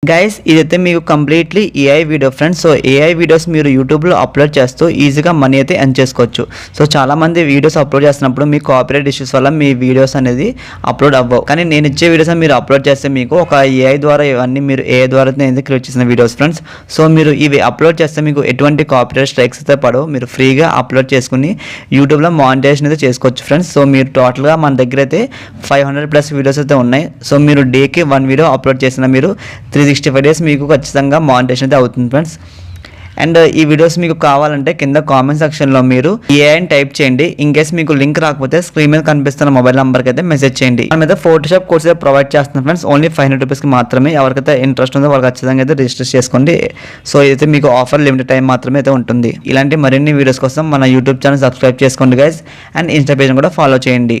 Guys ఇదైతే మీకు completely AI video friends. So AI videos మీరు యూట్యూబ్లో అప్లోడ్ చేస్తూ ఈజీగా మనీ అయితే ఎర్న్ చేసుకోవచ్చు. సో చాలామంది వీడియోస్ అప్లోడ్ చేస్తున్నప్పుడు మీ కాపీరైట్ ఇష్యూస్ వల్ల మీ వీడియోస్ అనేది అప్లోడ్ అవ్వవు. కానీ నేను ఇచ్చే వీడియోస్ మీరు అప్లోడ్ చేస్తే మీకు ఒక ఏఐ ద్వారా ఇవన్నీ మీరు ఏఐ ద్వారా క్రియేట్ చేసిన వీడియోస్ ఫ్రెండ్స్. సో మీరు ఇవి అప్లోడ్ చేస్తే మీకు ఎటువంటి కాపీరైట్ స్ట్రైక్స్ అయితే పడవు. మీరు ఫ్రీగా అప్లోడ్ చేసుకుని యూట్యూబ్లో మానిటైజేషన్ అయితే చేసుకోవచ్చు ఫ్రెండ్స్. సో మీరు టోటల్గా మన దగ్గర అయితే 500+ వీడియోస్ అయితే ఉన్నాయి. సో మీరు డేకి 1 వీడియో అప్లోడ్ చేసిన మీరు 365 డేస్ మీకు ఖచ్చితంగా మానిటైజేషన్ అయితే అవుతుంది ఫ్రెండ్స్. అండ్ ఈ వీడియోస్ మీకు కావాలంటే కింద కామెంట్ సెక్షన్లో మీరు ఏఐ అని టైప్ చేయండి. ఇన్ కేస్ మీకు లింక్ రాకపోతే స్క్రీన్ మీద కనిపిస్తున్న మొబైల్ నెంబర్కి అయితే మెసేజ్ చేయండి. మన మీద ఫోటోషాప్ కోర్స్ అయితే ప్రొవైడ్ చేస్తున్నాం ఫ్రెండ్స్. ఓన్లీ 500 రూపీస్కి మాత్రమే. ఎవరికైతే ఇంట్రెస్ట్ ఉందో వాళ్ళు ఖచ్చితంగా అయితే రిజిస్టర్ చేసుకోండి. సో ఇదైతే మీకు ఆఫర్ లిమిటెడ్ టైం మాత్రమే అయితే ఉంటుంది. ఇలాంటి మరిన్ని వీడియోస్ కోసం మన యూట్యూబ్ ఛానల్ సబ్స్క్రైబ్ చేసుకోండి గైస్. అండ్ ఇన్స్టా పేజ్ కూడా ఫాలో చేయండి.